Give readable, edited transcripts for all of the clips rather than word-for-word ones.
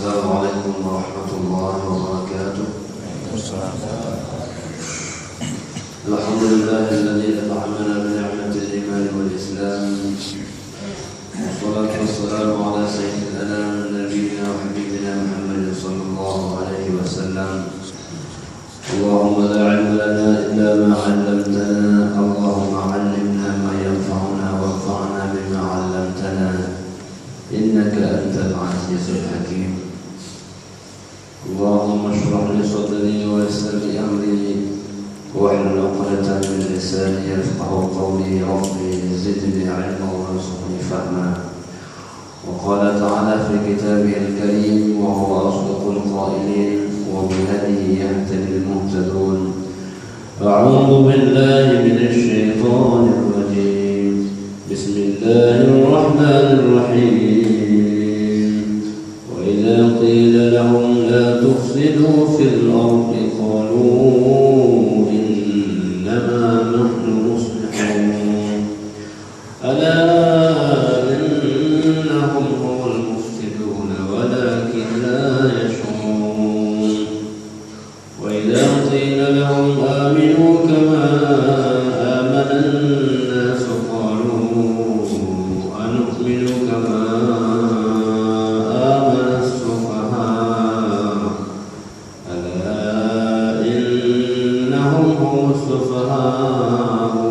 Assalamualaikum warahmatullahi wabarakatuh. Alhamdulillahilladzi at'amana bi ni'matil iman wal islam. Wassalatu wassalamu ala sayyidil anam nabiyyina wa habibina Muhammadin sallallahu alaihi wasallam. Allahumma la 'ilma lana illa ma 'allamtana. Allahumma 'allimna ma yanfa'una wanfa'na bima 'allamtana. Innaka antal 'azizul hakim. Allahumma shrah li sadri wa yassir li amri wahlul 'uqdatam min lisani yafqahu qawli. Rabbi zidni 'ilman warzuqni fahma. Wa qala ta'ala fi kitabihil karim wa huwa asdaqul qailin wa bihadihi yahtadil muhtadun. A'udzu billahi minasy syaithanir rajim. Bismillahirrahmanirrahim. Wa idza qila lahum la tufsidu fil ardi qalu innama nahnu muslihun. Ala innahum humul mufsidun walakin la yash'urun. Wa idza qila lahum aminu kama amana an-nas qalu anu'minu kama amana as-sufaha. Ala innahum humus sufaha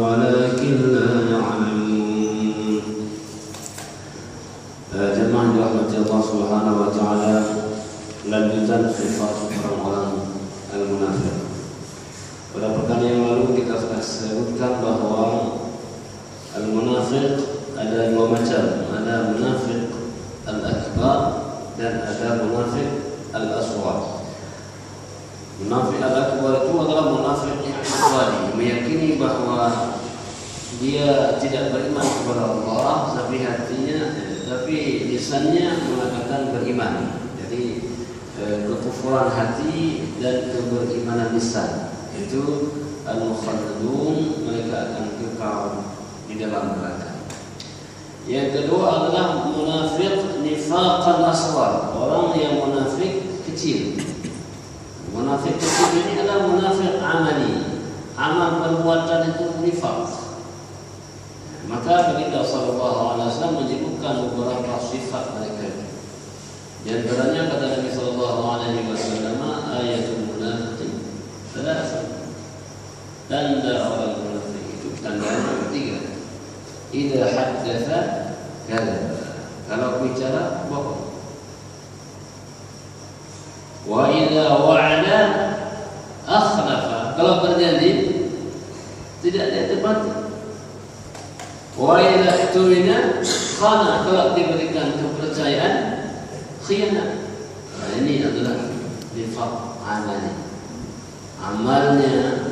walakin la ya'lamun. Jemaah dirahmati Allah Subhanahu wa taala, lanjutan sifat orang-orang al-munafik. Pada pekan yang lalu kita sudah sebutkan bahwa al-munafik ada dua macam, ada munafik al-akbar dan ada munafik al-asghar. Munafik al-akbar itu adalah munafik yang ikhwani, meyakini bahwa dia tidak beriman kepada Allah, tapi lisannya mengatakan beriman. Jadi kekufuran hati dan keberimanan lisan itu al-mukhalladun, mereka akan kekal di dalam neraka. Yang kedua adalah munafik nifaqan asghar, orang yang munafik kecil. Munafik kecil ini adalah munafik amali, amal perbuatan itu nifaq. Maka baginda sallallahu alaihi wasallam menyebutkan beberapa sifat mereka. Di antaranya kata Nabi sallallahu alaihi wasallam, ayatul munafiqin salasah. Tanda orang munafik itu tandanya tiga. Idza haddatsa kadzaba, kalau bicara bohong. Wa idza wa'ada akhlafa, kalau berjanji tidak dia tepati. Wa idza tumina khana, kalau diberikan kepercayaan khianat. Nah, ini adalah nifaq amali. Amalnya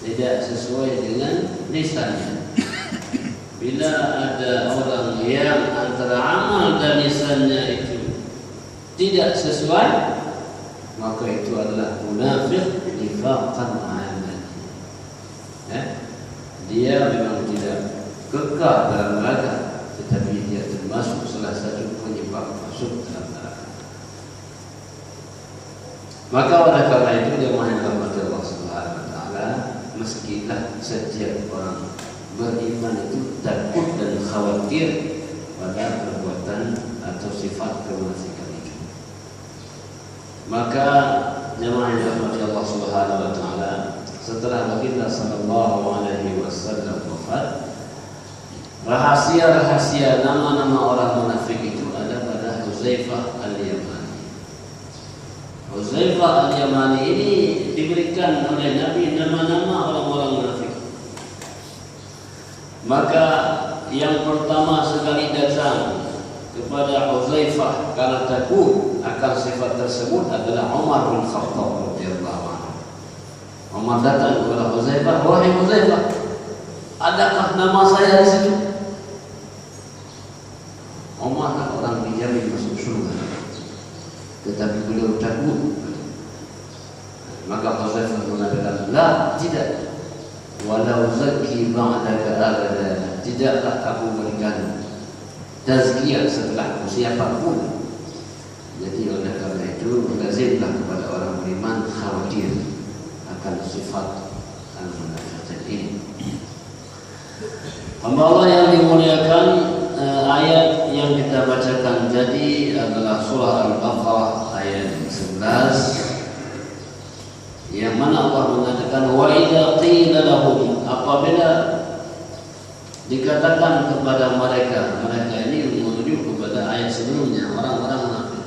tidak sesuai dengan lisannya. Bila ada orang yang antara amal dan lisannya itu tidak sesuai, maka itu adalah munafik nifaqan amali. Dia memang tidak kekal dalam neraka, tetapi dia termasuk salah satu penyebab masuk dalam neraka. Maka oleh karena itu jemaah yang dirahmati Allah Subhanahu wa taala, meskilah setiap orang beriman itu takut dan khawatir pada perbuatan atau sifat kemunafikan itu. Maka jemaah yang dirahmati Allah Subhanahu wa taala, setelah baginda sallallahu alaihi wasallam wafat, rahasia-rahasia nama-nama orang munafik itu ada pada Hudzaifah al-Yamani. Hudzaifah al-Yamani ini diberikan oleh Nabi nama-nama orang-orang munafik. Maka yang pertama sekali datang kepada Hudzaifah karena takut akan sifat tersebut adalah Umar bin Khattab radhiyallahu anhu. Umar datang kepada Hudzaifah, "Wahai Hudzaifah, adakah nama saya di situ?" Umar orang dijamin masuk surga, tetapi beliau takut. Maka Hudzaifah mengatakan, "La, tidak. Walau zaki ba'daka abada, tidaklah kamu berikan tazkiyah setelahku siapapun." Jadi oleh karena itu lazimlah kepada orang beriman khawatir akan sifat al-munafiqin ini. Hamba Allah yang dimuliakan, ayat yang kita bacakan tadi adalah surah Al-Baqarah ayat 11, yang mana Allah mengatakan wa idza qila lahum, apabila dikatakan kepada mereka ini menuju kepada ayat sebelumnya, orang-orang munafik.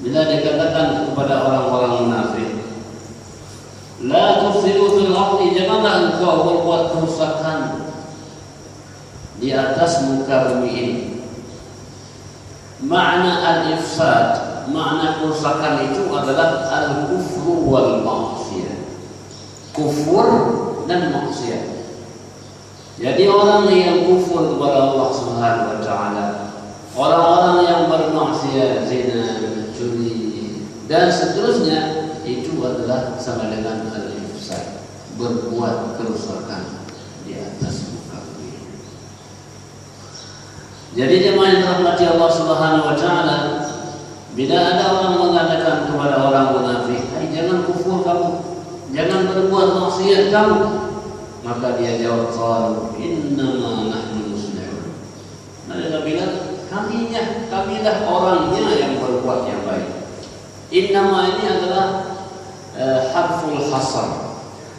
Bila dikatakan kepada orang-orang munafik, la tufsidu fil ardi, janganlah engkau berbuat kerusakan di atas muka bumi ini. Makna al-ifsad, makna kerusakan itu adalah al-kufru wal ma'siyah, kufur dan maksiat. Jadi orang yang kufur kepada Allah Subhanahu wa taala, orang-orang yang bermaksiat, zina, mencuri dan seterusnya, itu adalah sama dengan al-ifsad, berbuat kerusakan di atas muka bumi. Jadi jemaah yang dirahmati Allah Subhanahu wa taala, bila ada orang mengatakan kepada orang munafik, jangan kufur kamu, jangan berbuat maksiat kamu, maka dia jawab, qalu innama nahnu muslimun. Mereka bilang, kamilah orangnya yang berbuat yang baik. Innama ini adalah harful hasar,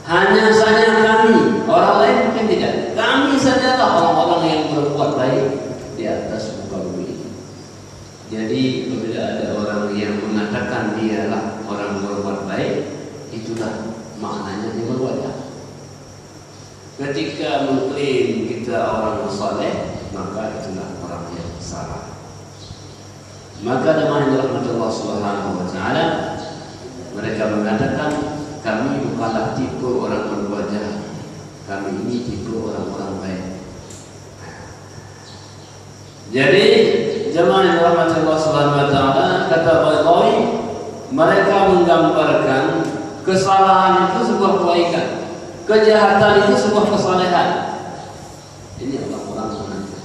hanya saja kami, orang lain mungkin tidak. Kami sajalah orang-orang yang berbuat baik di atas muka bumi. Jadi apabila ada orang yang mengatakan dialah orang berbuat baik, itulah maknanya dia berbuat baik. Ketika mengklaim kita orang saleh, maka itulah orang yang salah. Maka jemaah yang dirahmati Allah Subhanahu wa taala, mereka mengatakan kami bukanlah tipe orang berbuat jahat, kami ini tipe orang-orang baik. Jadi jemaah yang dirahmati Allah Subhanahu wa taala, kata Baydawi, mereka menggambarkan kesalahan itu sebuah kebaikan, kejahatan itu sebuah kesalehan. Ini orang-orang munafik.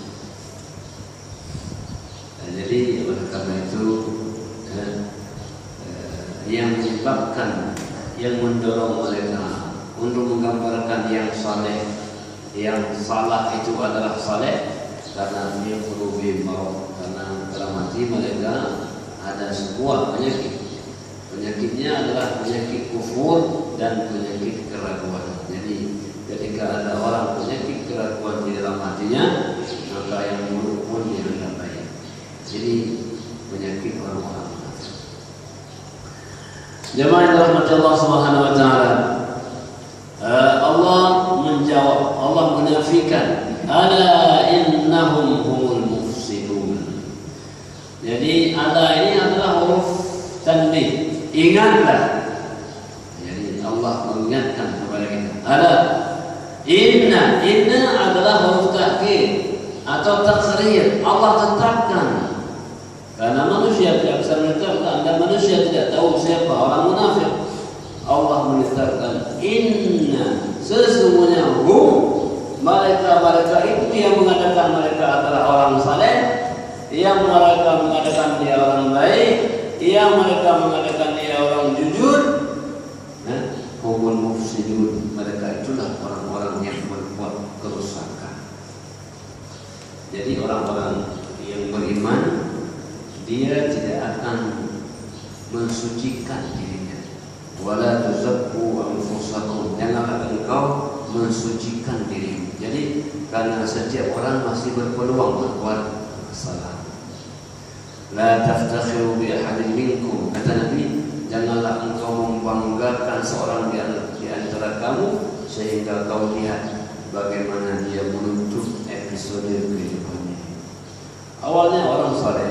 Jadi oleh karena itu yang menyebabkan, yang mendorong mereka untuk menggambarkan yang saleh, yang salah itu adalah saleh, karena dia perlu bimau, karena dalam hati mereka ada sebuah penyakit. Penyakitnya adalah penyakit kufur dan penyakit keraguan. Jadi ketika ada orang penyakit keraguan di dalam hatinya, maka yang buruk pun dianggap baik. Jadi penyakit orang-orang munafik. Jemaah yang dirahmati Allah Subhanahu wa taala, Allah menjawab, Allah menafikan, ala innahum humul mufsidun. Jadi ala ini adalah huruf tanbih. Ingatlah. Jadi Allah mengingatkan kepada kita. Ala, inna adalah huruf ta'kid atau takhrir. Allah tetapkan. Karena manusia tidak bisa menetapkan, dan manusia tidak tahu siapa orang munafik. Allah menetapkan, inna, sesungguhnya mereka itu yang mengatakan mereka adalah orang saleh, yang mereka mengatakan dia orang baik, yang mereka mengatakan dia orang jujur, humul mufsidun, mereka itulah orang-orang yang berbuat kerusakan. Jadi orang-orang yang beriman, dia tidak akan mensucikan dirinya. Wala tuzakku anfusakum, janganlah engkau mensucikan dirimu. Jadi karena setiap orang masih berpeluang berbuat salah. La taftakhiru bi ahadin minkum, kata Nabi, janganlah engkau membanggakan seorang di antara kamu sehingga kau lihat bagaimana dia menutup episode kehidupannya. Awalnya orang saleh,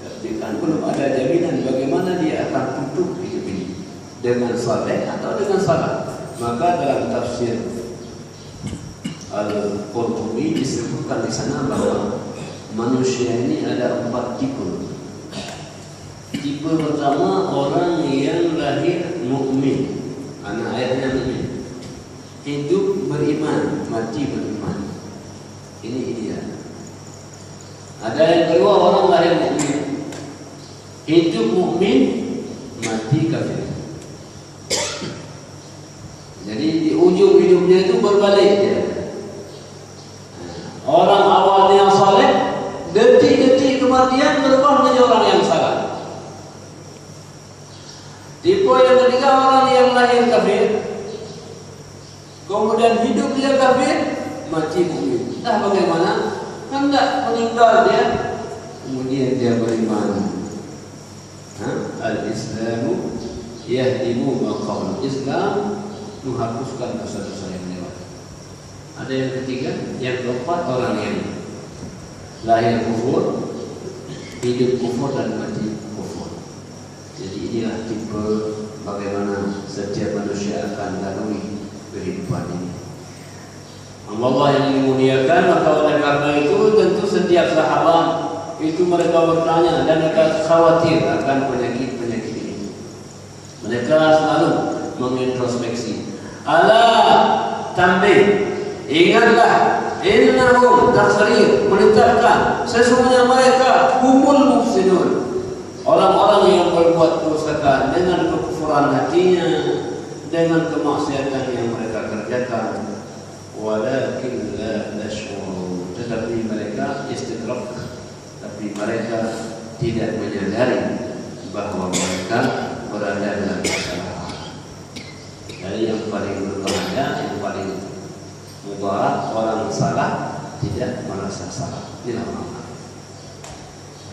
tapi kan belum ada jaminan bagaimana dia akan tutup hidup ini, dengan saleh atau dengan salah. Maka dalam tafsir Al-Qurtubi disebutkan di sana bahwa manusia ini ada 4 tipe. Tipe pertama, orang yang lahir mukmin, anak ayahnya mukmin, hidup beriman, mati beriman. Ini ideal. Ada yang kedua, orang lahir mukmin, hidup mukmin, mati kafir. Jadi di ujung hidupnya itu berbalik dia. Orang awalnya yang saleh, detik-detik kematian berubah menjadi orang yang salah. Tipe yang ketiga, orang yang lahir kafir, kemudian hidup dia kafir, mati mukmin. Dah bagaimana? Hendak meninggal dia, kemudian dia beriman. Al-Islamu yahdimu ma qabla. Islam menghapuskan dosa-dosa yang lewat. Ada yang ketiga, yang keempat, orang yang lahir kufur, hidup kufur dan mati kufur. Jadi inilah tipe bagaimana setiap manusia akan lalui kehidupan ini. Allah yang dimuliakan, maka oleh karena itu tentu setiap sahabat itu mereka bertanya dan mereka khawatir akan penyakit-penyakit ini. Mereka selalu mengintrospeksi. Ala tambih, ingatlah, innahum takhrir, menetapkan sesungguhnya mereka humul mufsidun, orang-orang yang berbuat kerusakan dengan kekufuran hatinya, dengan kemaksiatan yang mereka kerjakan. Walakin la nashurun, tetapi mereka istidrak, tapi mereka tidak menyadari bahawa mereka berada dalam kesalahan. Jadi yang paling berbahaya, yang paling mudarat, orang salah tidak merasa salah. Inilah orang.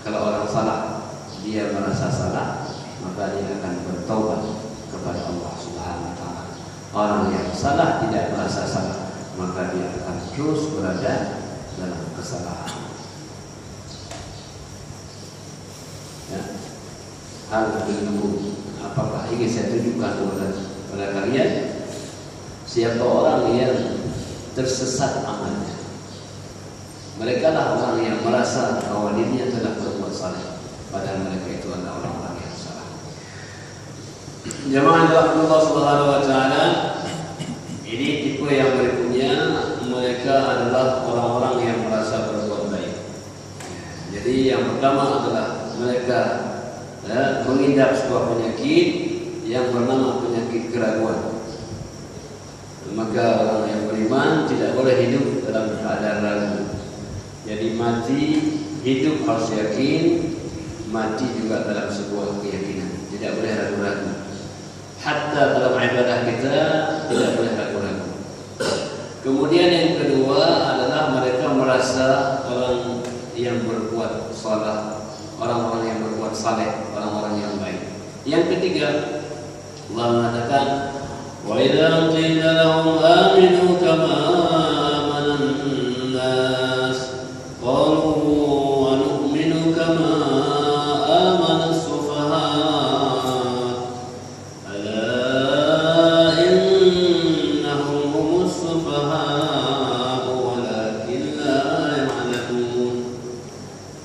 Kalau orang salah, dia merasa salah, maka dia akan bertaubat kepada Allah Subhanahu Wa Taala. Orang yang salah tidak merasa salah, maka dia akan terus berada dalam kesalahan. Ya. Hal itu, apakah ingin saya tunjukkan kepada kalian siapa orang yang tersesat amalnya? Mereka lah orang yang merasa bahwa dirinya telah berbuat salah, padahal mereka itu adalah orang-orang yang salah. Jemaah Allah Subhanahu Wa Taala, ini tipe yang berikutnya, mereka adalah orang-orang yang merasa berbuat baik. Jadi yang pertama adalah mereka mengidap sebuah penyakit yang bernama penyakit keraguan. Maka orang yang beriman tidak boleh hidup dalam keadaan ragu. Jadi mati, hidup harus yakin, mati juga dalam sebuah keyakinan. Tidak boleh ragu-ragu. Hatta dalam ibadah kita tidak boleh ragu-ragu. Kemudian yang kedua adalah mereka merasa orang yang berbuat salah, orang-orang yang berbuat saleh, orang-orang yang baik. Yang ketiga, Allah mengatakan, wa idza qila lahum aminu kama amanan nas qalu wa nu'minu kama amana as-sufaha ala innahum humus sufaha walakin la ya'lamun.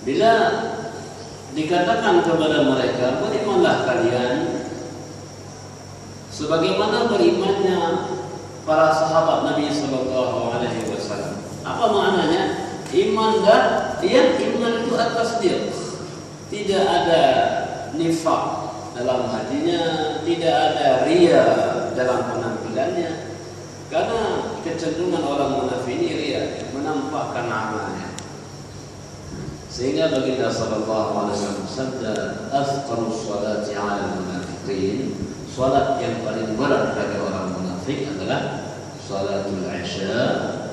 Bila dikatakan kepada mereka, berimanlah kalian sebagaimana berimannya para sahabat Nabi Sallallahu Alaihi Wasallam. Apa maknanya? Iman dan iman itu atas dia, tidak ada nifaq dalam hatinya, tidak ada ria dalam penampilannya. Karena kecenderungan orang munafik ini ria, menampakkan amalnya. Sehingga baginda sallallahu alaihi wasallam sabda, "Afqarus salati 'ala al-munafiqin." Salat yang paling berat bagi orang munafik adalah salatul isya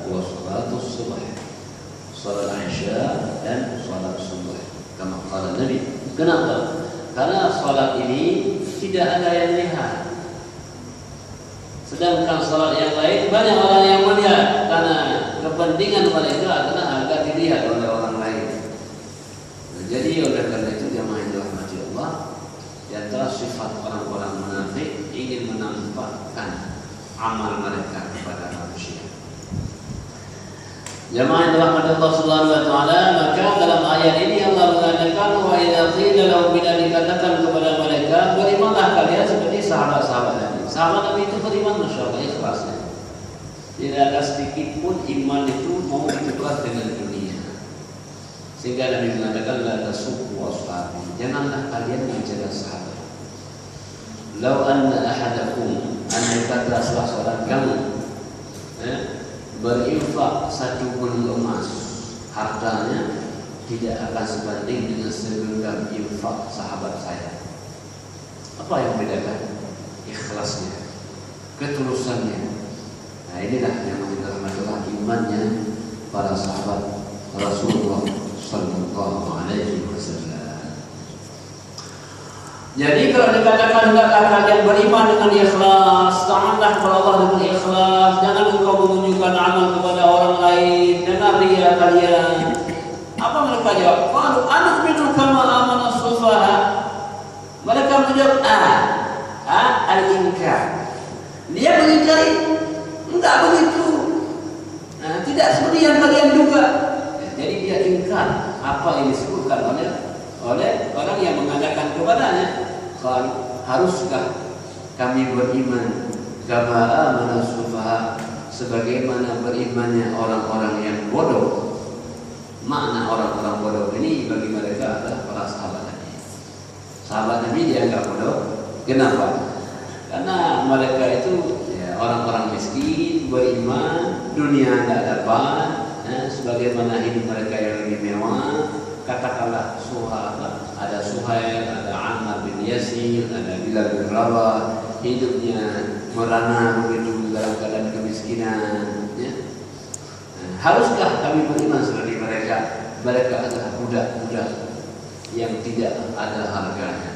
wa salatul subh. Salat isya dan salat subuh. Kama qala Nabi. Kenapa? Karena salat ini tidak ada yang lihat. Sedangkan salat yang lain banyak orang yang melihat, karena kepentingan mereka adalah agar dilihat oleh orang lain. Jadi oleh karena itu jemaah yang dirahmati Allah, di antara sifat orang-orang munafik ingin menampakkan amal mereka kepada manusia. Jemaah yang dirahmati Allah Subhanahu wa taala, maka dalam ayat ini Allah mengatakan wa idza qila lahum, bila dikatakan kepada mereka, berimanlah kalian seperti sahabat-sahabat Nabi. Sahabat Nabi itu beriman masyaallah ikhlasnya. Tidak ada sedikit pun iman itu mau ditukar dengan dunia. Sehingga Nabi mengatakan la tasubbu ashabi, janganlah kalian mencela sahabat. Lau anna ahadakum, andai kata salah seorang kamu berinfak 1 gunung emas, hartanya tidak akan sebanding dengan segenggam infak sahabat saya. Apa yang membedakan? Ikhlasnya, ketulusannya. Nah, inilah yang menjadi imannya para sahabat Rasulullah Sallallahu Alaihi Wasallam. Jadi kalau dikatakan hendaklah kalian beriman dengan ikhlas, taatlah kepada Allah dengan ikhlas, jangan engkau menunjukkan amal kepada orang lain dengan ria kalian. Apa mereka jawab? Qalu anu'minu kama amana as-sufaha. Mereka menjawab al-inkar. Dia mengingkari, enggak begitu. Nah, tidak seperti yang kalian duga. Jadi dia ingkar apa yang disebutkan oleh orang yang mengatakan kepadanya. Haruskah kami beriman kama amana as-sufaha, sebagaimana berimannya orang-orang yang bodoh? Makna orang-orang bodoh ini bagi mereka adalah para sahabat Nabi. Sahabat Nabi dianggap bodoh. Kenapa? Karena mereka itu orang-orang miskin, beriman, dunia tidak dapat, sebagaimana hidup mereka yang lebih mewah. Katakanlah ada Suhail, ada Ammar bin Yasir, ada Bilal bin Rabah, hidupnya merana begitu dalam keadaan kemiskinan. Haruskah kami beriman seperti mereka? Mereka adalah budak-budak yang tidak ada harganya.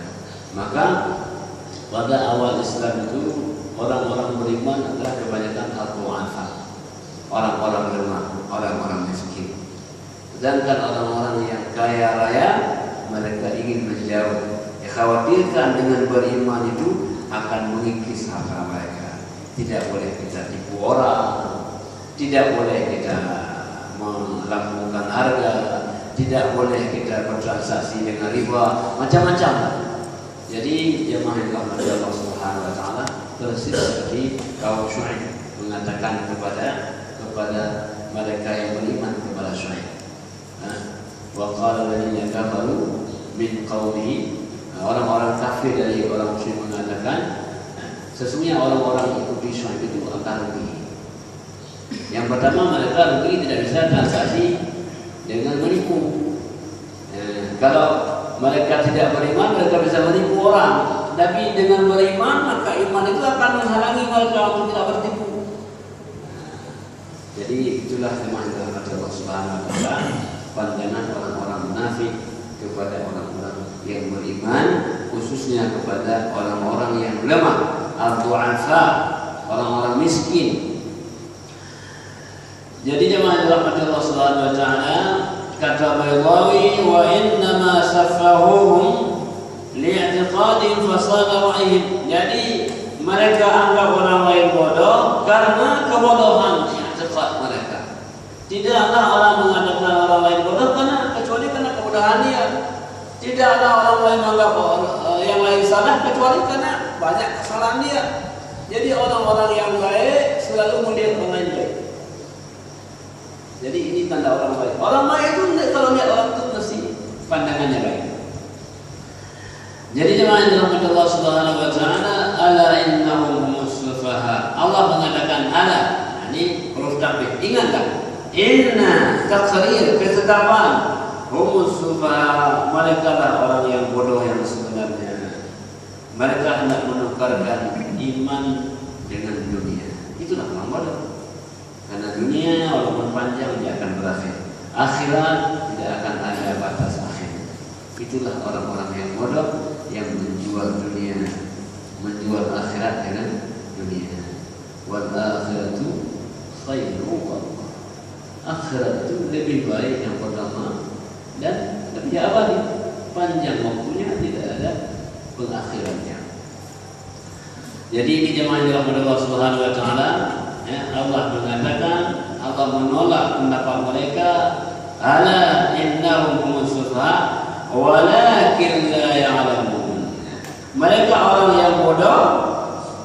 Maka pada awal Islam itu orang-orang beriman adalah kebanyakan al-du'afa, orang-orang lemah, orang-orang miskin. Sedangkan orang-orang yang kaya raya, mereka ingin menjauh. Dikhawatirkan dengan beriman itu akan mengikis harta mereka. Tidak boleh kita tipu orang, tidak boleh kita melambungkan harga, tidak boleh kita bertransaksi dengan riba, macam-macam. Jadi jemaah yang dirahmati Allah Subhanahu wa taala, persis seperti kaum Syuaib mengatakan kepada mereka yang beriman kepada Syuaib. Wa qala alladziina kafaru min qaumihi, orang-orang kafir dari orang musyrik mengatakan, sesungguhnya orang-orang ikuti Syuaib itu akan rugi. Yang pertama, mereka rugi tidak bisa transaksi dengan menipu. Kalau mereka tidak beriman, mereka bisa menipu orang. Tapi dengan beriman, maka iman itu akan menghalangi mereka untuk tidak bertipu. Jadi itulah jemaah Allah Subhanahu wa taala, pandangan orang-orang munafik kepada orang-orang yang beriman, khususnya kepada orang-orang yang lemah, al-du'afa, orang-orang miskin. Jadi jemaah Allah Subhanahu wa taala, kata Baydawi, wa innama safahuhum li'tiqadin fasada ra'ihim. Jadi mereka anggap orang lain bodoh karena kebodohan i'tiqad mereka. Tidaklah orang mengatakan orang lain bodoh kecuali karena kebodohan dia. Tidaklah orang lain menganggap yang lain salah kecuali karena banyak kesalahan dia. Jadi orang-orang yang baik selalu melihat orang lain baik. Jadi ini tanda orang baik. Orang baik itu kalau lihat orang itu mesti pandangannya baik. Jadi jemaah yang dirahmati Allah Subhanahu wa taala, ala innahum humus sufaha. Allah mengatakan ala, ini huruf takbir. Ingatlah, inna takrir, ketetapan, humus sufaha, mereka lah orang yang bodoh yang sebenarnya. Mereka hendak menukarkan iman dengan dunia. Itulah orang bodoh. Karena dunia walaupun panjang dia akan berakhir. Akhirat tidak akan ada batas akhir. Itulah orang-orang yang bodoh yang menjual dunia, menjual akhirat dengan dunia. Wal akhiratu khairu wallah. Akhirat itu lebih baik yang pertama dan lebih abadi. Panjang waktunya, tidak ada pengakhirannya. Jadi ini jemaah yang dirahmati Allah Subhanahu wa taala. Allah mengatakan, Allah menolak pendapat mereka, ala innahum humus sufaha walakin la ya'lamun. Mereka orang yang bodoh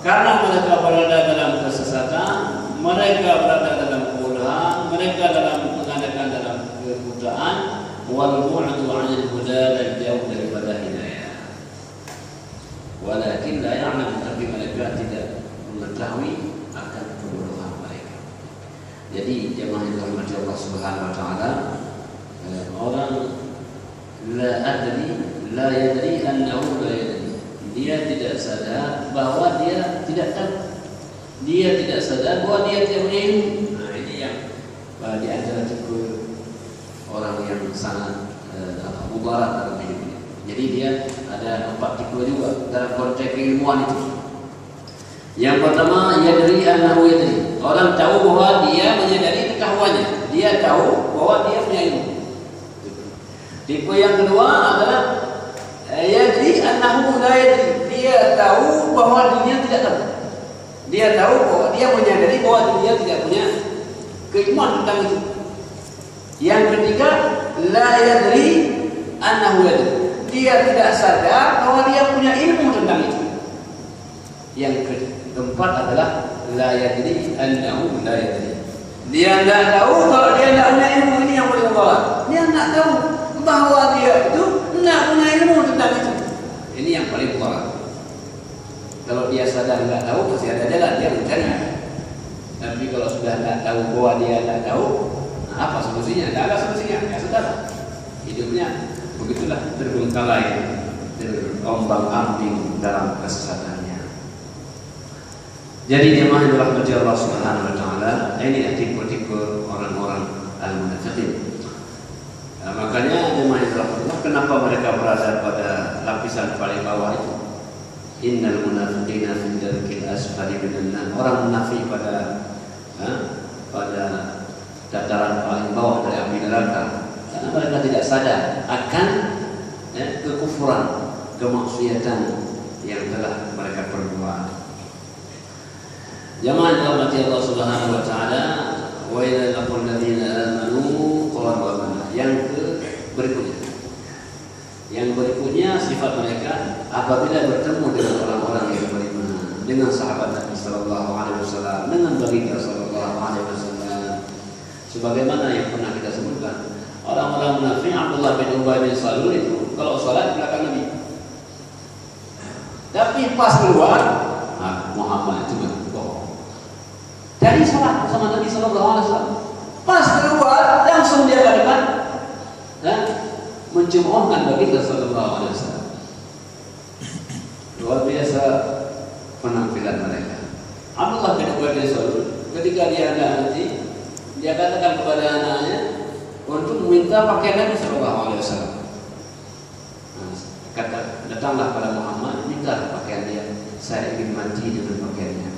karena mereka berada dalam kesesatan, mereka berada dalam kebodohan, mereka mengadakan dalam kebutaan, wallahu mengetahui akan kebodohan mereka. Jadi jemaah yang dirahmati Allah Subhanahu wa taala, orang la yadri annahu la yadri. Dia tidak sadar bahwa dia tidak tahu. Dia tidak sadar bahwa dia tidak punya ilmu. Nah, ini yang di antara tipe orang yang sangat mudarat dalam hidupnya. Jadi dia ada 4 tipe juga dalam konteks keilmuan itu. Yang pertama, yadri annahu yadri. Orang tahu bahwa dia menyadari pengetahuannya. Dia tahu bahwa dia punya ilmu. Tipe yang kedua adalah yadri annahu la yadri. Dia tahu bahwa dirinya tidak tahu. Dia tahu bahwa dia menyadari bahwa dirinya tidak punya keilmuan tentang itu. Yang ketiga, la yadri annahu yadri. Dia tidak sadar bahwa dia punya ilmu tentang itu. Yang keempat adalah la yadri annahu la yadri. Dia tidak tahu kalau dia tidak punya ilmu. Ini yang paling utama. Dia tidak tahu bahwa dia itu tidak punya ilmu tentang itu. Ini yang paling utama. Kalau dia sadar tidak tahu, pasti ada jalan dia mencari. Tapi kalau sudah tidak tahu bahwa dia tidak tahu, nah apa solusinya? Tidak ada solusinya. Ya sudah, hidupnya begitulah, terbengkalai, terombang-ambing dalam kesesatannya. Jadi jemaah yang dirahmati Allah Subhanahu wa taala, ini tipe-tipe orang-orang al-munafiqin. Nah, makanya jemaah yang dirahmati Allah, kenapa mereka berada pada lapisan paling bawah itu? Innal munafiqina fi darkil asfali minan nar. Orang munafik pada dataran paling bawah dari api neraka. Karena mereka tidak sadar akan kekufuran, kemaksiatan yang telah mereka perbuat. Jamaah dirahmati Allah Subhanahu wa taala, wa idza laqul ladzina amanu qalu amanna. Yang berikutnya sifat mereka apabila bertemu dengan orang-orang yang beriman, dengan sahabat Nabi sallallahu alaihi wasallam, dengan baginda sallallahu alaihi wasallam. Sebagaimana yang pernah kita sebutkan, orang-orang munafik Abdullah bin Ubay bin Salul itu kalau salat belakang Nabi. Tapi pas keluar, Muhammad itu bohong. Dari salat bersama Nabi sallallahu alaihi wasallam. Pas keluar langsung dia katakan, mencemoohkan baginda sallallahu alaihi wasallam. Luar biasa penampilan mereka. Abdullah bin Ubay bin Salul ketika dia hendak mati, dia katakan kepada anaknya untuk meminta pakaian Nabi sallallahu alaihi wasallam. Kata, datanglah pada Muhammad, minta pakaian dia. Saya ingin mati dengan pakaiannya.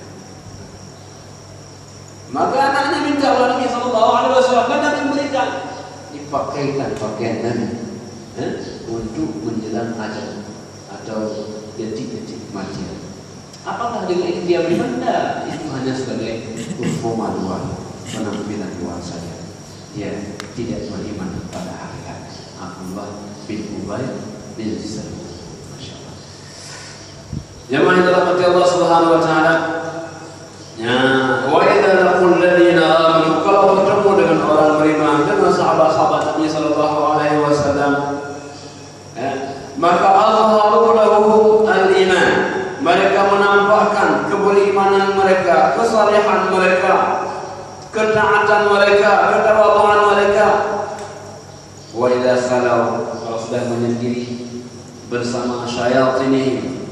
Maka anaknya minta kepada Nabi sallallahu alaihi wasallam, dan Nabi memberikan, dipakaikan pakaian Nabi untuk menjelang ajal atau detik-detik kematian. Apakah dengan itu dia beriman? Itu hanya sebagai performa luar, penampilan luar saja. Dia tidak beriman pada hakikat. Abdullah bin Ubay bin Salul. Masya Allah. Jemaah yang dirahmati Allah Subhanahu wa taala. Ya, wa idza laqul ladzina amanu, kalau bertemu dengan orang beriman, dengan sahabat-sahabat Nabi sallallahu alaihi wasallam, maka azharu lahu al-iman. Mereka menampakkan keberimanan mereka, kesalehan mereka, ketaatan mereka, ketawaduan mereka. Wa idza khalau, kalau sudah menyendiri bersama syayatin.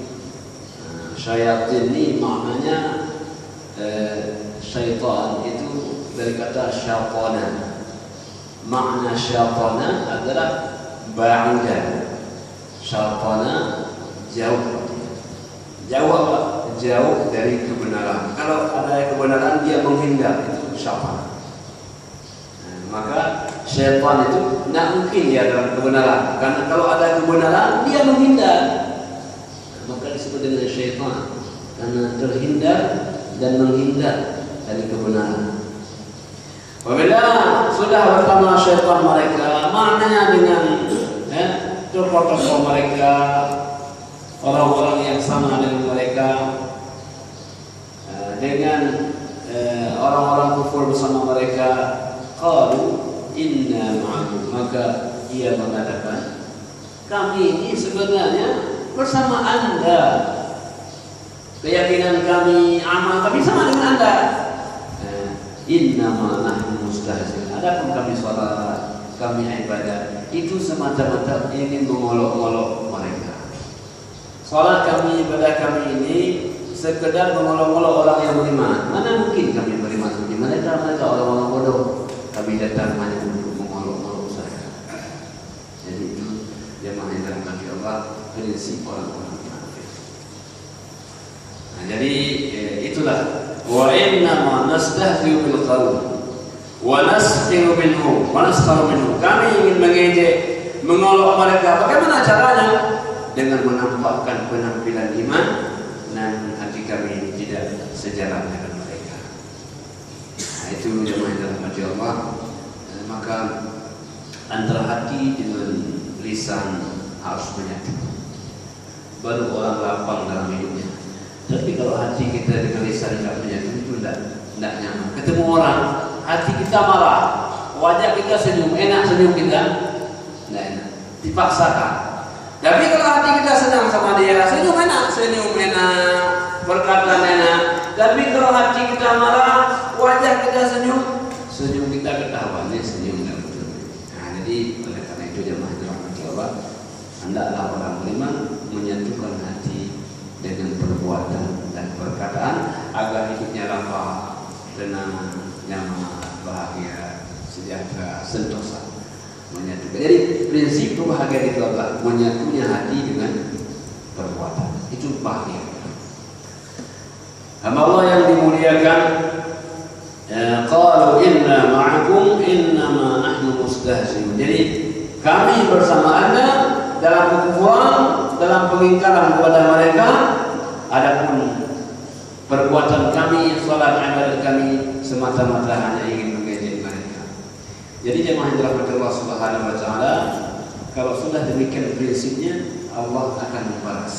Syayatin ini maknanya syaitan itu dari kata syaitan. Makna syaitan adalah ba'udan. Syaitan jauh. Jauh apa? Jauh dari kebenaran. Kalau ada kebenaran dia menghindar, itu syaitan. Maka syaitan itu tidak mungkin dia dalam kebenaran. Karena kalau ada kebenaran dia menghindar. Maka disebut dengan syaitan, karena terhindar dan menghindar dari kebenaran. Apabila sudah bersama syaitan mereka, maknanya dengan tokoh-tokoh mereka, orang-orang yang sama dengan mereka, dengan orang-orang kufur bersama mereka, qalu inna ma'akum, maka ia mengatakan, kami ini sebenarnya bersama Anda. keyakinan kami, amal kami sama dengan Anda. Innama nahnu mustahzi'un. Adapun kami salat, kami ibadah, itu semata-mata ingin mengolok-olok mereka. Salat kami, ibadah kami ini sekedar mengolok-olok orang yang beriman. Mana mungkin kami beriman seperti mereka orang-orang bodoh. Kami datang hanya untuk mengolok-olok saya. Jadi itu jemaah yang dirahmati Allah, prinsip orang-orang munafik. Nah, jadi itulah wa inna ma nastahzi'u bil qawl wa naskhiru minhu wa naskharu minhu. Kami ingin mengejek, mengolok mereka. Bagaimana caranya? Dengan menampakkan penampilan iman dan hati kami tidak sejalan dengan mereka. Nah, itu jemaah yang dirahmati Allah. Maka antara hati dengan lisan harus menyatu. Baru orang lapang dalam hidupnya. Tapi kalau hati kita dengan lisan tidak menyatu, itu tidak nyaman. Ketemu orang, hati kita marah, wajah kita senyum, enak senyum kita, tidak enak, dipaksakan. Tapi kalau hati kita senang sama dia, senyum enak, perkataan enak. Tapi kalau hati kita marah, wajah kita senyum kita ketahuan, senyum tidak betul. Nah, jadi oleh karena itu jemaah dirahmati Allah, hendaklah orang beriman menyatukan hati dengan perbuatan dan perkataan agar hidupnya lapang, tenang, nyaman, bahagia, sejahtera, sentosa. Menyatukan. Jadi prinsip kebahagiaan itu adalah menyatunya hati dengan perbuatan. Itu bahagia. Hamba Allah yang dimuliakan, qalu inna ma'akum innama nahnu mustahzi'un. Jadi kami bersama Anda dalam kekufuran, dalam pengingkaran kepada mereka. Adapun perbuatan kami, salat ibadat kami semata-mata hanya ingin mengejek mereka. Jadi jemaah yang dirahmati Allah Subhanahu wa taala, kalau sudah demikian prinsipnya, Allah akan membalas.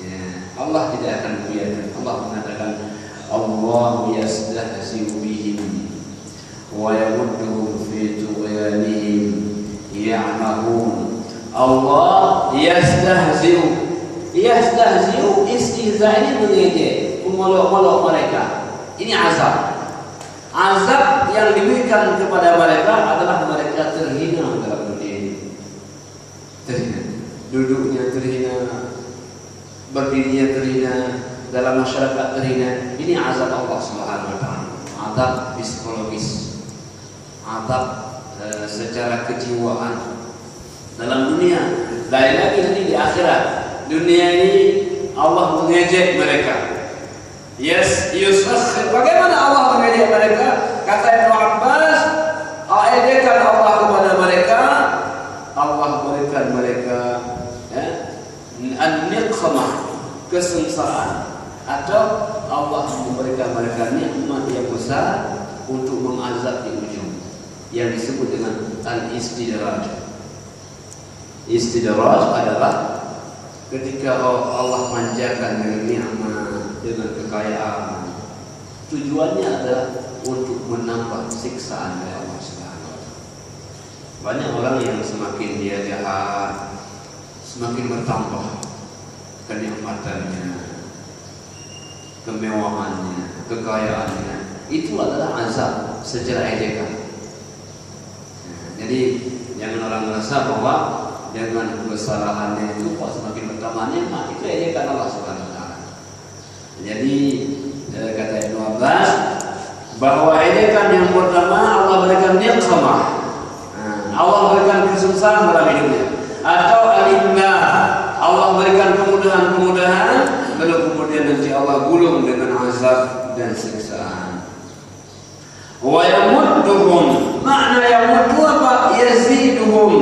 Ya, Allah tidak akan membiarkan. Allah mengatakan, Allahu yastahzi'u bihim wa yamudduhum fi tughyanihim ya'mahun. Allah yastahzi'u. Yastahzi'u, istihza ini mengejek, mengolok-olok mereka. Ini azab. Azab yang diberikan kepada mereka adalah mereka terhina dalam dunia ini. Terhina, duduknya terhina, berdirinya terhina, dalam masyarakat terhina. Ini azab Allah Subhanahu wa taala. Azab psikologis, azab secara kejiwaan dalam dunia. Lain lagi nanti di akhirat. Dunia ini Allah mengejek mereka. Yusakhir. Bagaimana Allah mengejek mereka? Kata Ibnu Abbas, ejekan Allah kepada mereka, Allah berikan mereka an-niqmah, kesengsaraan, atau Allah memberikan mereka nikmat yang besar untuk mengazab di ujung, yang disebut dengan al-istidraj. Istidraj adalah ketika Allah panjatkan dengan nikmat, dengan kekayaan, tujuannya adalah untuk menambah siksaan dari Allah Subhanahu wa taala. Banyak orang yang semakin dia jahat, semakin bertambah kenikmatannya, kemewahannya, kekayaannya. Itu adalah azab secara ejekan. Jadi jangan orang merasa bahwa dengan kesalahannya itu kok semakin bertambah nikmat, itu ejekan Allah Subhanahu wa taala. Jadi kata Ibnu Abbas bahwa ejekan yang pertama Allah berikan niqmah, Allah berikan kesusahan dalam hidupnya, atau alimah, Allah berikan kemudahan-kemudahan, lalu kemudian nanti Allah gulung dengan azab dan siksaan. Wa yamudduhum, makna yamuddu apa? Yaziduhum.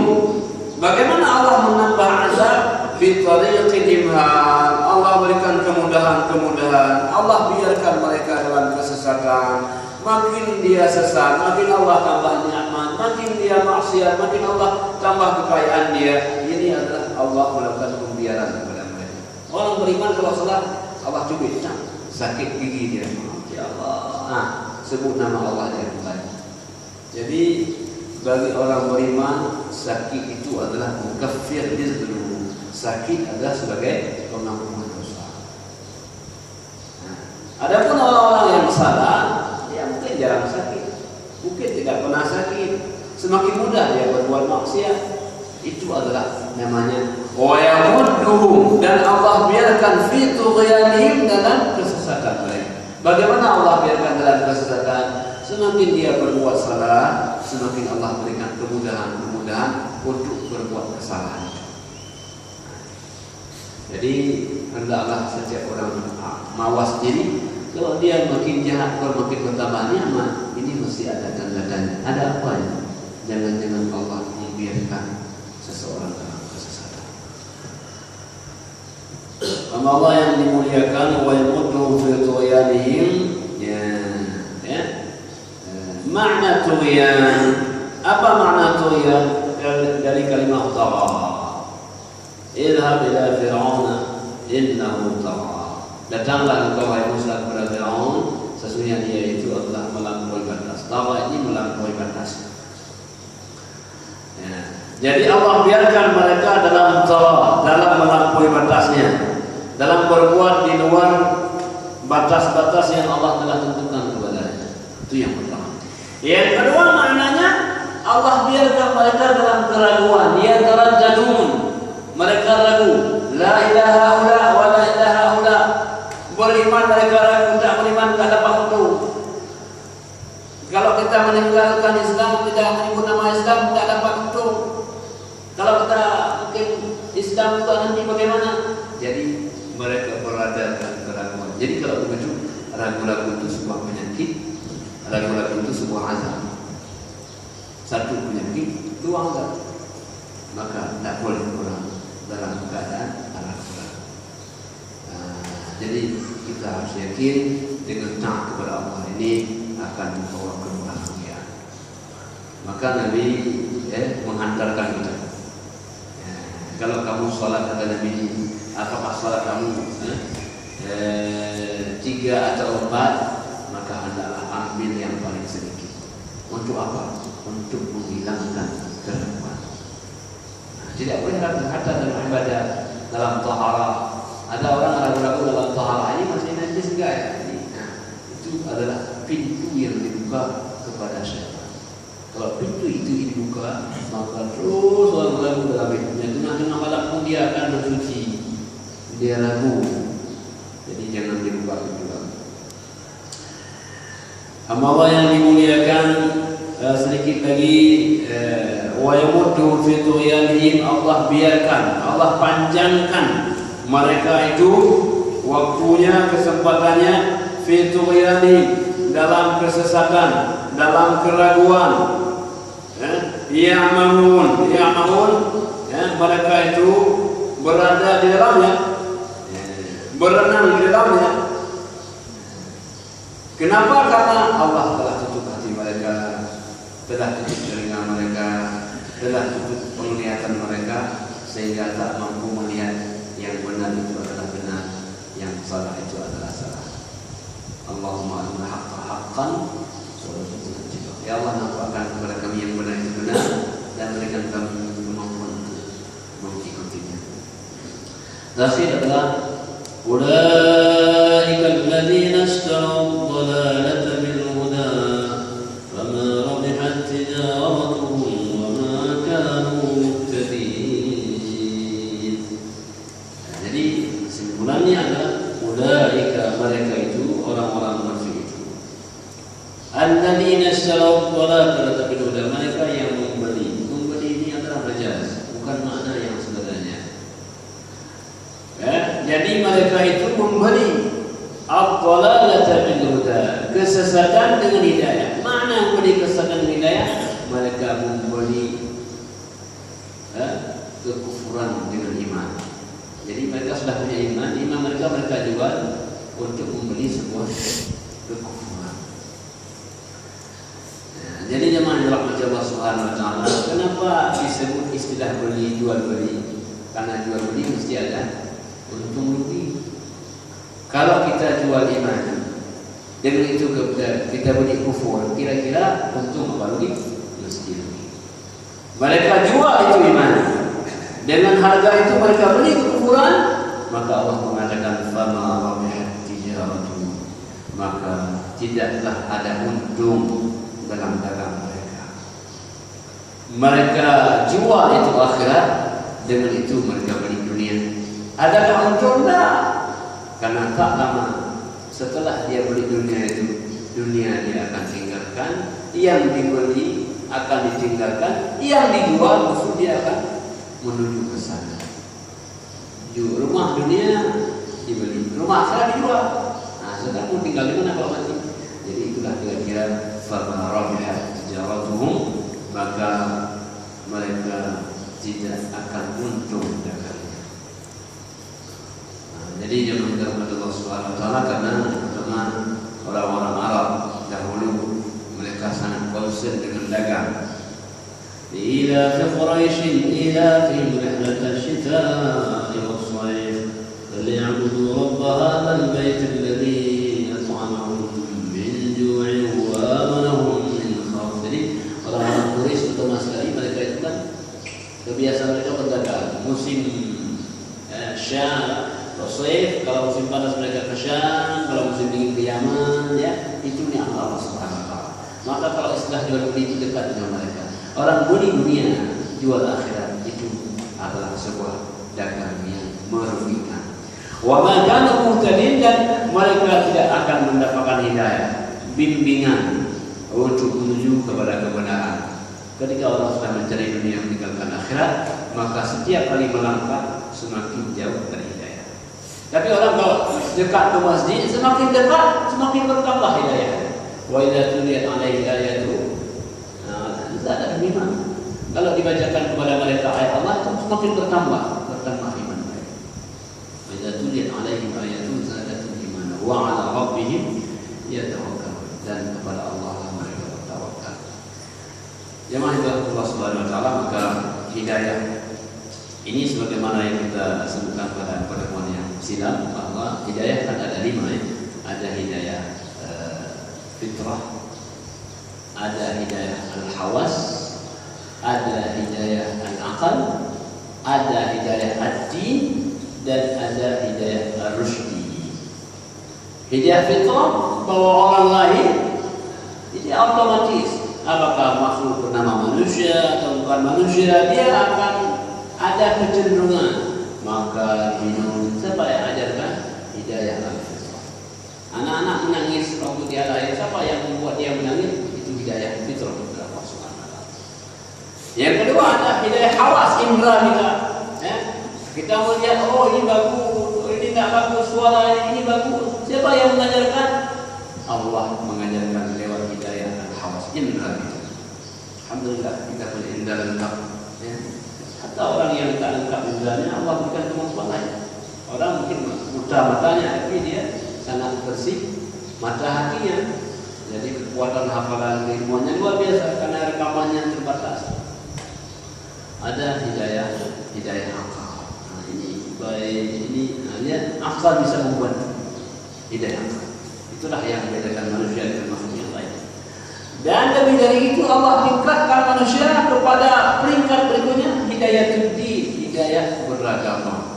Bagaimana Allah menambah azab? Bi tariqil imhal. Allah berikan kemudahan-kemudahan. Allah biarkan mereka dalam kesesatan. Makin dia sesat, makin Allah tambah nikmat, makin dia maksiat, makin Allah tambah kekayaan dia. Ini adalah Allah melakukan pembiaran kepada mereka. Orang beriman kalau salat, Allah cubit, sakit gigi dia. Ya Allah, sebut nama Allah dia mulai. Jadi bagi orang beriman, sakit itu adalah mukaffir dzunub. Sakit adalah sebagai pengampunan dosa. masalah, dia mungkin jarang sakit, mungkin tidak pernah sakit, semakin mudah dia berbuat maksiat. Itu adalah namanya wa yamudduhum, dan Allah biarkan fi tughyanihim, dalam kesesatan mereka. Bagaimana Allah biarkan dalam kesesatan? Semakin dia berbuat salah, semakin Allah berikan kemudahan untuk berbuat kesalahan. Jadi hendaklah setiap orang mawas diri. Kalau dia makin jahat, kalau makin bertambah nikmat, ini mesti ada tanda-tanda. Ada apa ya? Jangan-jangan Allah membiarkan seseorang dalam kesesatan. Allah yang dimuliakan, wa yamuddu fi tughyanihim, makna tughyan. Apa makna tughyan? Dari kalimat tagha. Idhhab ila fir'auna innahu tagha. Datanglah engkau wahai Musa kepada Fir'aun, sesungguhnya dia itu adalah melampaui batas. Tagha ini melampaui batas. Jadi Allah biarkan mereka dalam tagha, dalam melampaui batasnya, dalam berbuat di luar batas-batas yang Allah telah tentukan kepadanya. Itu yang pertama. Yang kedua maknanya, Allah biarkan mereka dalam keraguan. Dia taraddadun, mereka ragu. La ilaha illa wa la ilaha illa. Beriman mereka ragu, tak beriman tak dapat itu. Kalau kita meninggalkan Islam, tidak menyebut nama Islam, tak dapat itu. Kalau kita mungkin Islam itu nanti bagaimana? Jadi mereka berada dalam keraguan. Jadi kalau begitu, ragu-ragu itu sebuah penyakit, ragu-ragu itu sebuah azab. Satu penyakit, dua azab. Maka tidak boleh orang dalam keadaan ragu-ragu. Jadi kita harus yakin dengan taat kepada Allah ini akan membawa kebahagiaan. Maka Nabi menghantarkan kita. Kalau kamu sholat, kata Nabi, apakah sholat kamu 3 atau 4, maka hendaklah ambil yang paling sedikit. Untuk apa? Untuk menghilangkan keraguan. Tidak boleh ragu hatta dalam ibadah, dalam taharah. Ada orang ragu-ragu dalam taharah, ini masih najis enggak ya? Itu adalah pintu yang dibuka kepada syaitan. Kalau pintu itu dibuka, maka terus orang ragu dalam hidupnya. Tengah-tengah malam pun dia akan bersuci. Dia ragu. Jadi jangan dibuka pintu lagi. Allah yang dimuliakan, sedikit lagi, wa yamuddu fi tughyanihim, Allah biarkan, Allah panjangkan mereka itu waktunya, kesempatannya, fi tughyanihim, dalam kesesatan, dalam keraguan. Ya'mamun, mereka itu berada di dalamnya, berenang di dalamnya. Kenapa? Karena Allah telah tutup hati mereka, telah tutup telinga mereka, telah tutup penglihatan mereka, sehingga tak mampu melihat yang benar itu adalah benar, yang salah itu adalah salah. Allahumma arina haqqa haqqan wa rzuqna ittiba'ah. Ya Allah, nampakkan kepada kami yang benar itu benar, dan berikan kami kemampuan untuk mengikutinya. Terakhir adalah ulaika alladziina ishtaraw ad-dalalata bil huda fama rabihat tijaratuhum wa ma kanu muhtadin. Jadi kesimpulannya adalah ulaika, mereka itu orang-orang munafik itu, alladziina ishtaraw ad-dalalata bil huda, mereka yang membeli ini adalah majaz, bukan makna yang sebenarnya. Jadi mereka itu membeli ad-dalalata bil huda, kesesatan dengan hidayah. Mana membeli kesesatan dengan hidayah? Mereka membeli kekufuran dengan iman. Jadi mereka sudah punya iman mereka jual untuk membeli sebuah kekufuran. Jadi jemaah yang dirahmati Allah Subhanahu wa taala, kenapa disebut istilah beli jual beli? Karena jual beli mesti ada untung rugi. Kalau kita jual iman, dengan itu kita beli kufur, kira-kira untung apa rugi? Mesti rugi. Mereka jual itu iman, dengan harga itu mereka beli kekufuran, maka Allah mengatakan fama rabihat tijaratuhum, maka tidaklah ada untung dalam dagang mereka. Mereka jual itu akhirat, dengan itu mereka beli dunia. Adakah untung? Tak. Karena tak lama setelah dia beli dunia itu, dunia dia akan tinggalkan, yang dibeli akan ditinggalkan, yang dijual justru dia akan menuju ke sana. Rumah dunia dibeli, rumah akhirat dijual. Nah, sekarang mau tinggal di mana kalau mati? Jadi itulah kira-kira fama rabihat tijaratuhum, maka mereka tidak akan untung dagangnya. Nah, jadi jangan dirahmati Allah Subhanahu wa taala, karena pertama orang-orang Arab dahulu mereka sangat concern dengan dagang. Ila fi Quraisy ila fi rihlata asy-syita'i was-shayf liya'budu rabb hadzal bait alladhi at'amahum min ju'in wa amanahum min khauf. Jadi orang-orang Quraisy pertama sekali mereka itu kan kebiasaan mereka berdagang. Musim Syam, Shayf, kalau musim panas mereka ke Syam, kalau musim dingin ke Yaman, ya itu ni'mat Allah Subhanahu wa taala. Maka kalau istilah jual beli itu dekat dengan mereka. Orang beli dunia, jual akhirat, itu adalah sebuah dagang yang merugikan. Wa ma kanu muhtadin, dan mereka tidak akan mendapatkan hidayah, bimbingan untuk menuju kepada kebenaran. Ketika orang sudah mencari dunia meninggalkan akhirat, maka setiap kali melangkah semakin jauh dari hidayah. Tapi orang kalau dekat ke masjid, semakin dekat semakin bertambah hidayah. Wa idza tuliyat alaihi ayatu zada iman. Kalau dibacakan kepada mereka ayat Allah, itu semakin bertambah iman mereka. Wa idza tuliyat alaihi ayatu zada iman wa ala rabbihim yatawakkalun, dan kepada Allah lah mereka bertawakal. Jemaah Allah Subhanahu wa taala, maka hidayah ini sebagaimana yang kita sebutkan pada pertemuan yang silam, bahwa hidayah kan ada 5 ya. Ada hidayah fitrah, ada hidayah al-hawas, ada hidayah al-aqal, ada hidayah ad-din, dan ada hidayah ar-rusydi. Hidayah fitrah, bahwa orang lain ini otomatis, apakah makhluk bernama manusia atau bukan manusia, dia akan ada kecenderungan maka minum. Siapa yang ajarkan? Hidayah al-fitrah. Anak-anak menangis waktu dia lahir, siapa yang membuat dia menangis? Itu hidayah fitrah dari Allah Subhanahu wa taala. Yang kedua ada hidayah hawas, indra kita. Kita melihat, oh ini bagus, ini tidak bagus, suara ini bagus. Siapa yang mengajarkan? Allah mengajarkan lewat hidayah al-hawas, indra kita. Alhamdulillah kita punya indra lengkap. Hatta orang yang tak lengkap indranya, Allah berikan kemampuan lain. Orang mungkin buta matanya, tapi dia sangat bersih mata hatinya. Jadi kekuatan hafalan ilmunya luar biasa karena rekamannya terbatas. Ada hidayah akal. Nah, ini baik, ini hanya akal bisa membuat hidayah akal. Itulah yang membedakan manusia dengan makhluk yang lain. Dan lebih dari itu, Allah tingkatkan manusia kepada peringkat berikutnya, hidayah din, hidayah beragama.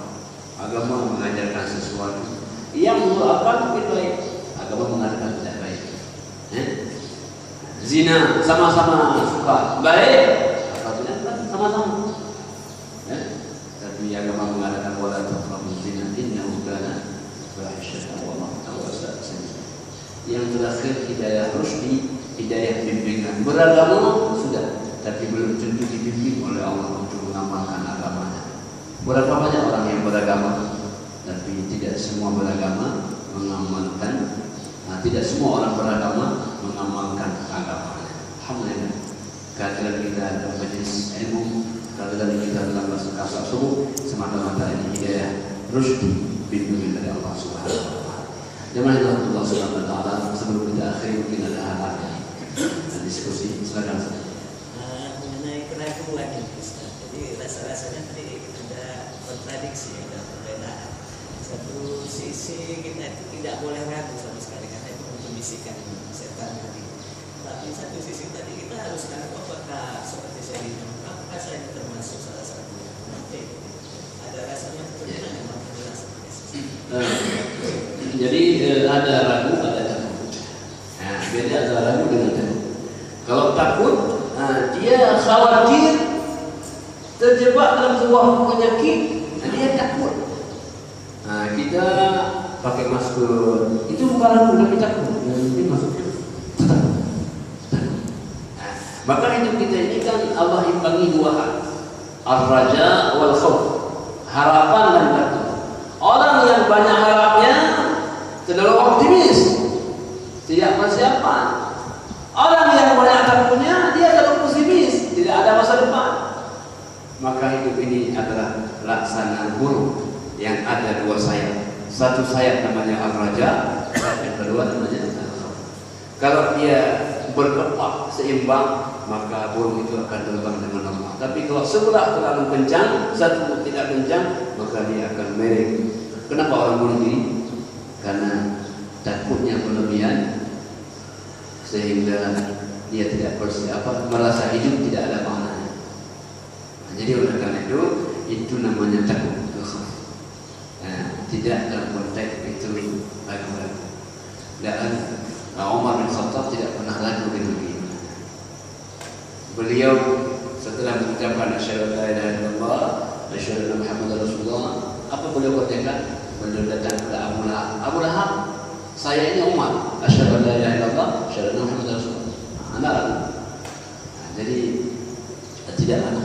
Agama mengajarkan sesuatu yang menurut akal mungkin baik, agama mengatakan tidak baik. Zina sama-sama suka baik, akal tidak sama-sama. Tapi agama mengatakan wala taqrabu zina innahu kana fahisyatan wallahu ta'ala. Yang terakhir hidayah rusdi, hidayah bimbingan. Beragama sudah, tapi belum tentu dibimbing oleh Allah untuk mengamalkan agamanya. Berapa banyak orang yang beragama, tapi tidak semua beragama mengamalkan. Nah, tidak semua orang beragama mengamalkan agamanya. Alhamdulillah, kehadiran kita dalam majelis ilmu, kehadiran kita dalam kasar subuh, semata-mata ini hidayah rusdi, bimbingan dari Allah Subhanahu wa taala. Jemaah Allah Subhanahu wa taala, sebelum kita akhiri mungkin ada hal lain diskusi, silakan. Mengenai keraguan ini, jadi rasa-rasanya tadi ada kontradiksi, ada perbedaan. Satu sisi kita itu tidak boleh ragu sama sekali karena itu membisikan setan tadi. Tapi satu sisi tadi kita harus tahu apakah seperti saya bilang, apakah saya termasuk salah satu nanti ada rasanya perbedaan yang makin jelas. Jadi ada ragu, ada takut. beda antara ragu dengan takut. Kalau takut, dia khawatir terjebak dalam sebuah penyakit, dia takut. Kita pakai masker, itu bukan ragu tapi takut. Ini maksudnya takut. Maka hidup kita ini kan Allah imbangi dua hal, ar-raja wal khauf, harapan dan takut. Orang yang banyak harapnya cenderung optimis, tidak persiapan. Orang yang banyak takutnya dia cenderung pesimis, tidak ada masa depan. Maka hidup ini adalah laksana burung yang ada dua sayap. Satu sayap namanya ar-raja, sayap yang kedua namanya al-khauf. Kalau dia bergerak seimbang, maka burung itu akan terbang dengan normal. Tapi kalau sebelah terlalu kencang, satu tidak kencang, maka dia akan miring. Kenapa orang bunuh diri? Karena takutnya berlebihan, sehingga dia tidak merasa hidup tidak ada maknanya. Jadi oleh karena itu namanya takut. Tidak dalam konteks itu ragu-ragu. Dan Umar bin Khattab tidak pernah ragu begini. Beliau setelah mengucapkan asyhadu an la ilaha illallah wa asyhadu anna Muhammadar Rasulullah, apa beliau kerjakan? Beliau datang kepada Abu Lahab. Abu Lahab, saya ini Umar, asyhadu an la ilaha illallah, asyhadu anna Muhammadar Rasulullah. Anda ragu. Jadi tidak ada